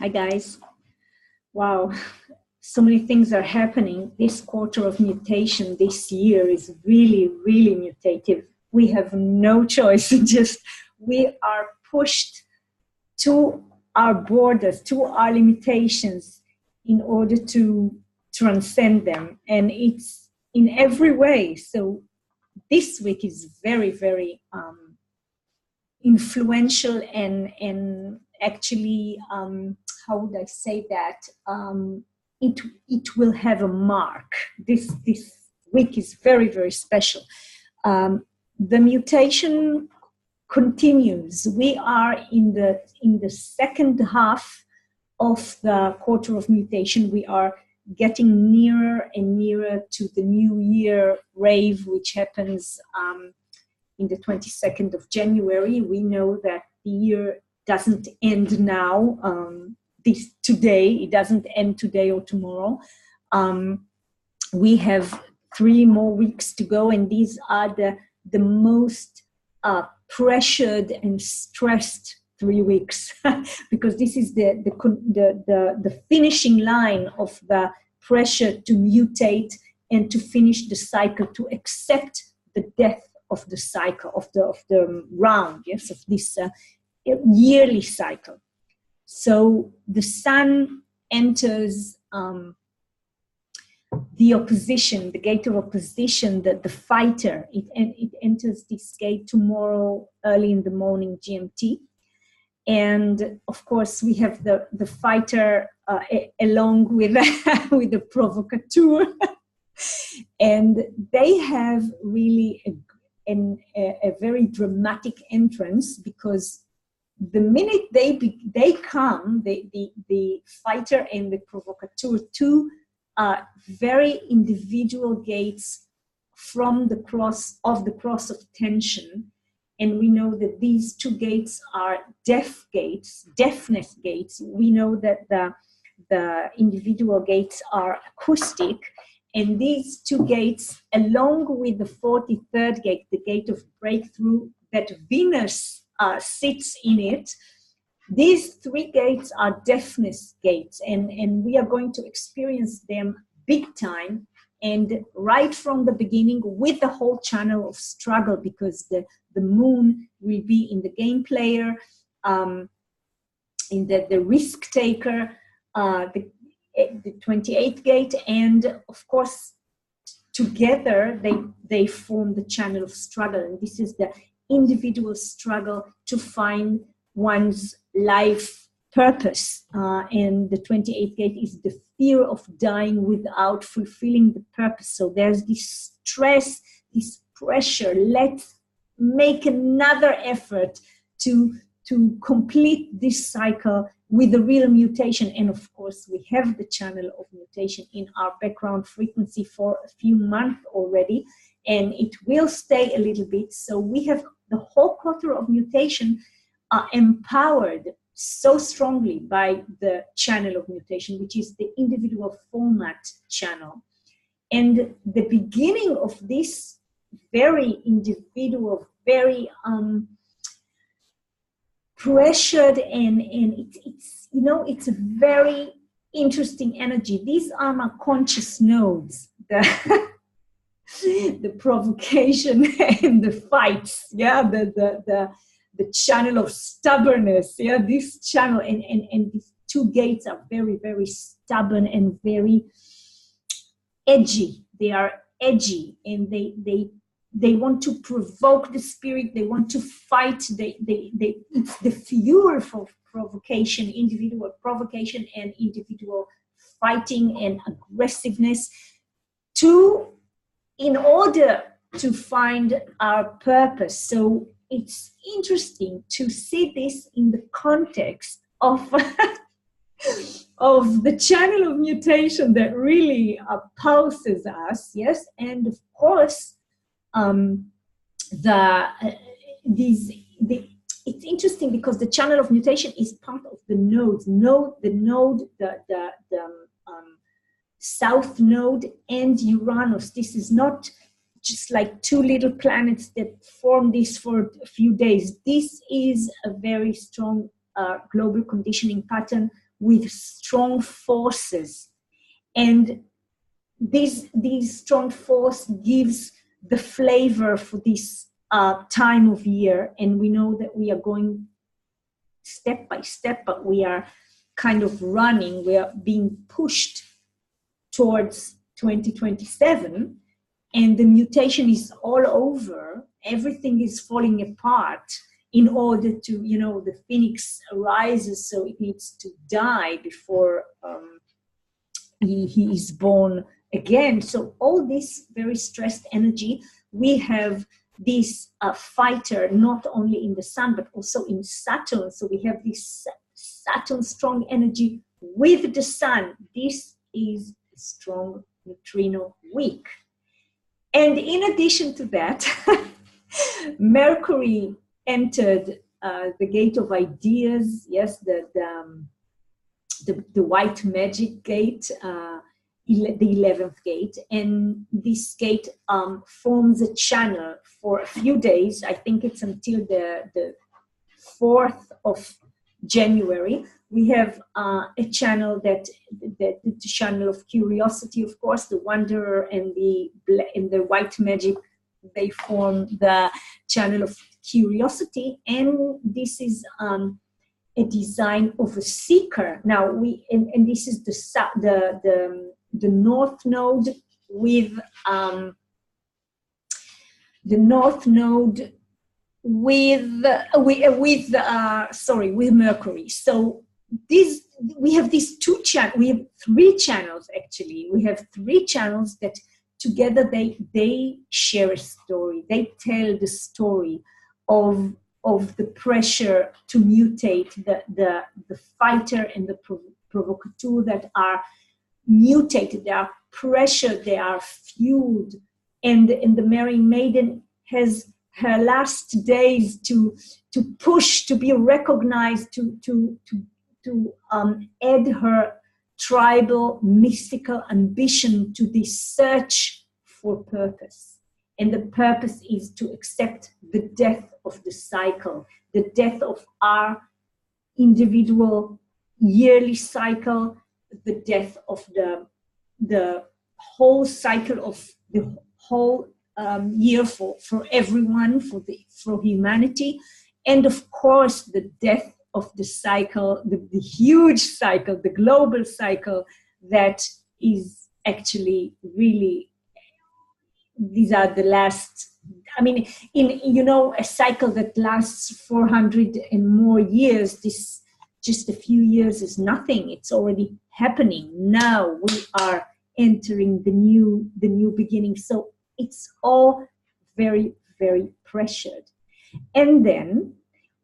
Hi guys. Wow, so many things are happening. This quarter of mutation this year is really, really mutative. We have no choice. Just we are pushed to our borders, to our limitations in order to transcend them. And it's in every way. So this week is very, very influential and actually, how would I say that? It will have a mark. This week is very, very special. The mutation continues. We are in the second half of the quarter of mutation. We are getting nearer and nearer to the New Year rave, which happens in the 22nd of January. We know that the year doesn't end now, today. It doesn't end today or tomorrow. We have 3 more weeks to go, and these are the most pressured and stressed 3 weeks because this is the finishing line of the pressure to mutate and to finish the cycle, to accept the death of the cycle, of the round, yes, of this yearly cycle. So the sun enters the opposition, the gate of opposition, the fighter. It enters this gate tomorrow early in the morning GMT. And of course, we have the fighter along with with the provocateur. And they have really a very dramatic entrance, because the minute they come, the fighter and the provocateur, two very individual gates from the cross of tension. And we know that these 2 gates are deafness gates. We know that the individual gates are acoustic. And these 2 gates, along with the 43rd gate, the gate of breakthrough, that Venus sits in it, these 3 gates are deafness gates. And we are going to experience them big time, and right from the beginning, with the whole channel of struggle, because the moon will be in the game player, in the risk taker, the 28th gate, and of course together they form the channel of struggle. And this is the individual struggle to find one's life purpose, and the 28th gate is the fear of dying without fulfilling the purpose. So there's this stress, this pressure. Let's make another effort to complete this cycle with the real mutation. And of course, we have the channel of mutation in our background frequency for a few months already, and it will stay a little bit. So we have the whole quarter of mutation empowered so strongly by the channel of mutation, which is the individual format channel. And the beginning of this very individual, very pressured, and it's a very interesting energy. These are my conscious nodes, the provocation and the fights, the channel of stubbornness, this channel, and these 2 gates are very, very stubborn and very edgy. They are edgy, and they want to provoke the spirit. They want to fight. It's the fuel for provocation, individual provocation and individual fighting and aggressiveness, in order to find our purpose. So it's interesting to see this in the context of of the channel of mutation that really pulses us, yes. And of course, it's interesting because the channel of mutation is part of the nodes. The South Node and Uranus. This is not just like 2 little planets that form this for a few days. This is a very strong global conditioning pattern with strong forces. And this strong force gives the flavor for this time of year. And we know that we are going step by step, but we are kind of running, we are being pushed towards 2027, and the mutation is all over. Everything is falling apart in order to, the phoenix arises, so it needs to die before he is born again. So all this very stressed energy, we have this fighter not only in the sun but also in Saturn. So we have this Saturn strong energy with the sun. This is a strong neutrino week. And in addition to that, Mercury entered the gate of ideas. Yes, the white magic gate, the 11th gate, and this gate forms a channel for a few days. I think it's until the 4th of January. We have a channel that the channel of curiosity, of course, the wanderer and the white magic, they form the channel of curiosity, and this is a design of a seeker. Now and this is the north node with Mercury. So we have these we have three channels actually. We have three channels that together they share a story. They tell the story of the pressure to mutate, the fighter and the provocateur that are mutated, they are pressured, they are fueled, and the Merry Maiden has her last days to push, to be recognized, to add her tribal mystical ambition to this search for purpose. And the purpose is to accept the death of the cycle, the death of our individual yearly cycle, the death of the whole cycle of the whole year for everyone, for humanity, and of course the death of the cycle, the huge cycle, the global cycle that is actually really, these are the last, a cycle that lasts 400 and more years, this just a few years is nothing. It's already happening. Now we are entering the new beginning. So it's all very, very pressured. And then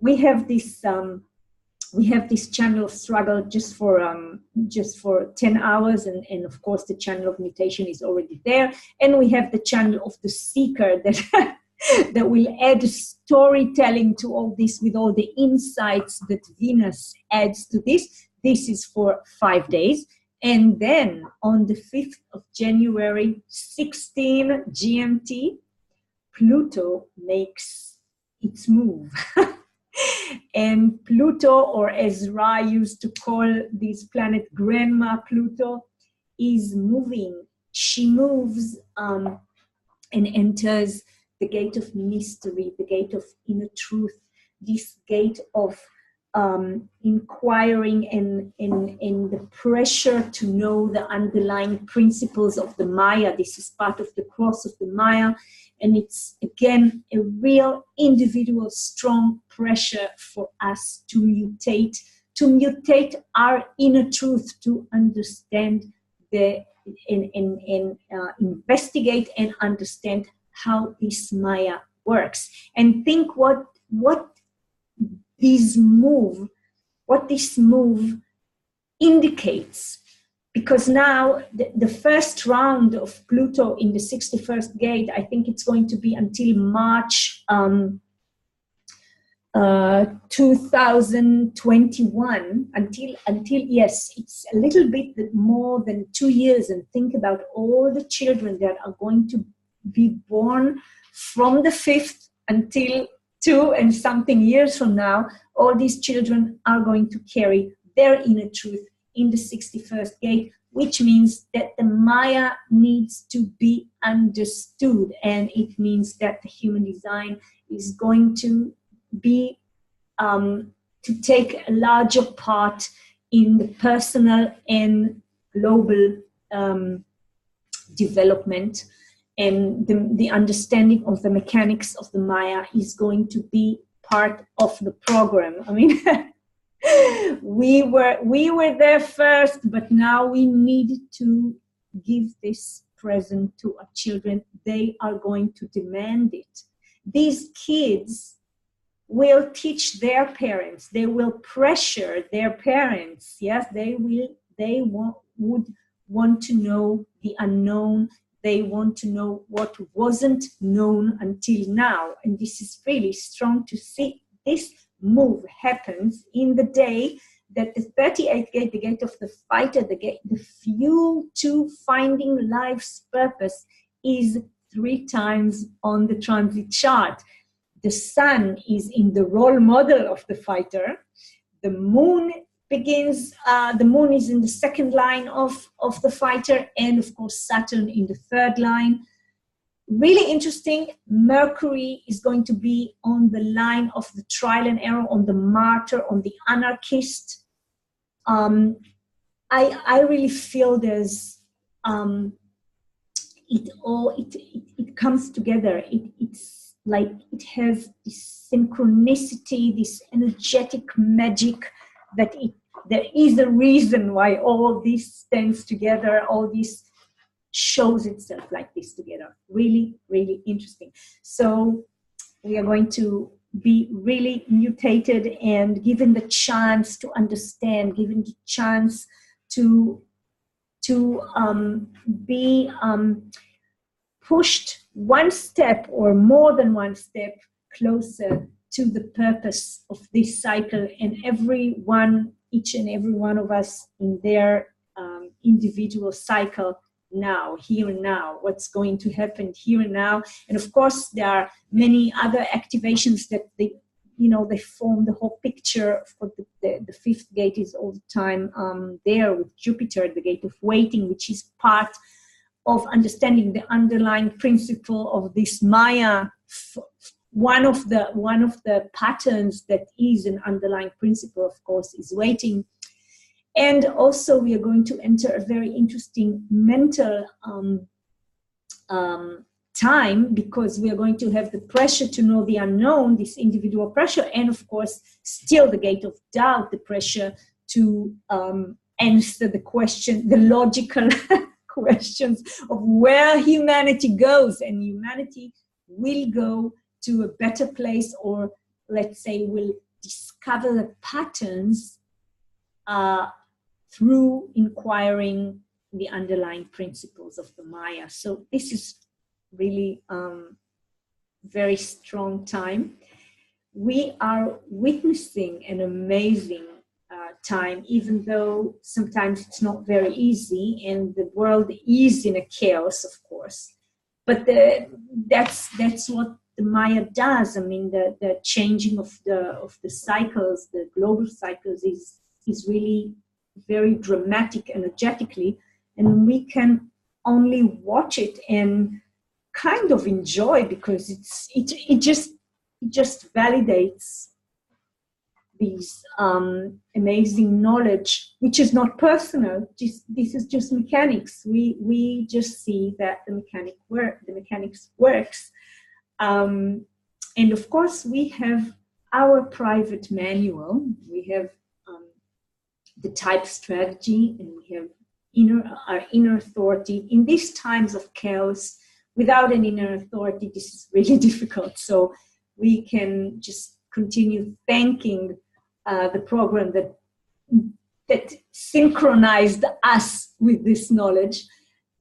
we have this channel of struggle just for 10 hours, and of course the channel of mutation is already there. And we have the channel of the seeker that that will add storytelling to all this, with all the insights that Venus adds to this. This is for 5 days. And then on the 5th of January, 16 GMT, Pluto makes its move. And Pluto, or as Ra used to call this planet Grandma Pluto, is moving. She moves and enters the gate of mystery, the gate of inner truth, this gate of inquiring and the pressure to know the underlying principles of the Maya. This is part of the cross of the Maya. And it's, again, a real individual strong pressure for us to mutate our inner truth, to understand investigate and understand how this Maya works. And think what this move indicates. Because now the first round of Pluto in the 61st gate, I think it's going to be until March 2021, until yes, it's a little bit more than 2 years. And think about all the children that are going to be born from the 5th until 2 and something years from now. All these children are going to carry their inner truth in the 61st gate, which means that the Maya needs to be understood. And it means that the human design is going to be, to take a larger part in the personal and global development. And the understanding of the mechanics of the Maya is going to be part of the program. I mean, we were there first, but now we need to give this present to our children. They are going to demand it. These kids will teach their parents. They will pressure their parents. Yes, they would want to know the unknown. They want to know what wasn't known until now. And this is really strong to see. This move happens in the day that the 38th gate, the gate of the fighter, the fuel to finding life's purpose, is 3 times on the transit chart. The sun is in the role model of the fighter. The moon begins, the moon is in the 2nd line of the fighter, and of course Saturn in the 3rd line. Really interesting, Mercury is going to be on the line of the trial and error, on the martyr, on the anarchist. I really feel there's, it comes together. It's like it has this synchronicity, this energetic magic, that there is a reason why all this stands together, all this shows itself like this together. Really, really interesting. So we are going to be really mutated and given the chance to understand, given the chance to be pushed one step or more than one step closer to the purpose of this cycle, and each and every one of us in their individual cycle now, here and now, what's going to happen here and now. And of course, there are many other activations that they form the whole picture. For the 5th gate is all the time there with Jupiter, the gate of waiting, which is part of understanding the underlying principle of this Maya. One of the patterns that is an underlying principle, of course, is waiting. And also we are going to enter a very interesting mental time, because we are going to have the pressure to know the unknown, this individual pressure, and of course still the gate of doubt, the pressure to answer the question, the logical questions of where humanity goes. And humanity will go to a better place, or let's say will discover the patterns through inquiring the underlying principles of the Maya. So this is really very strong time. We are witnessing an amazing time, even though sometimes it's not very easy, and the world is in a chaos, of course. But that's what the Maya does. I mean, the changing of the cycles, the global cycles, is really very dramatic energetically, and we can only watch it and kind of enjoy, because it just validates these amazing knowledge, which is not personal. This is just mechanics. We just see that the mechanics works, and of course we have our private manual. We have the type strategy, and we have our inner authority. In these times of chaos, without an inner authority, this is really difficult. So we can just continue thanking the program that synchronized us with this knowledge,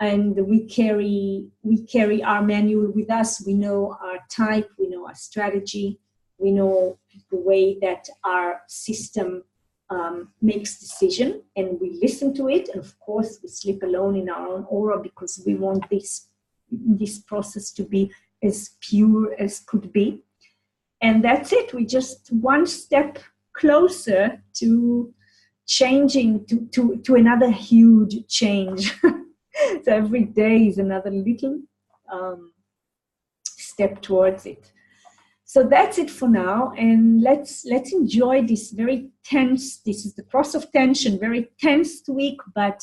and we carry our manual with us. We know our type, we know our strategy, we know the way that our system makes decision, and we listen to it. And of course, we sleep alone in our own aura, because we want this process to be as pure as could be. And that's it. We just one step closer to changing to another huge change. So every day is another little step towards it. So that's it for now, and let's enjoy this very tense. This is the cross of tension, very tense week. But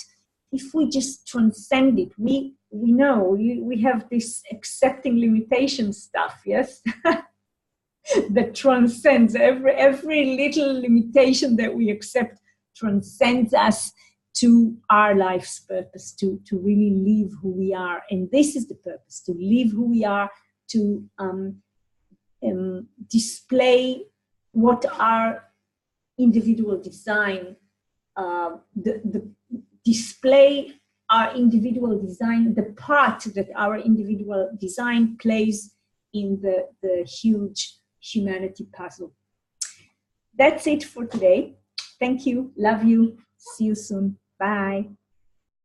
if we just transcend it, we know we have this accepting limitation stuff, yes, that transcends every little limitation that we accept transcends us to our life's purpose, to really live who we are, and this is the purpose: to live who we are, to display what our individual design, the display our individual design, the part that our individual design plays in the huge humanity puzzle. That's it for today. Thank you. Love you. See you soon. Bye.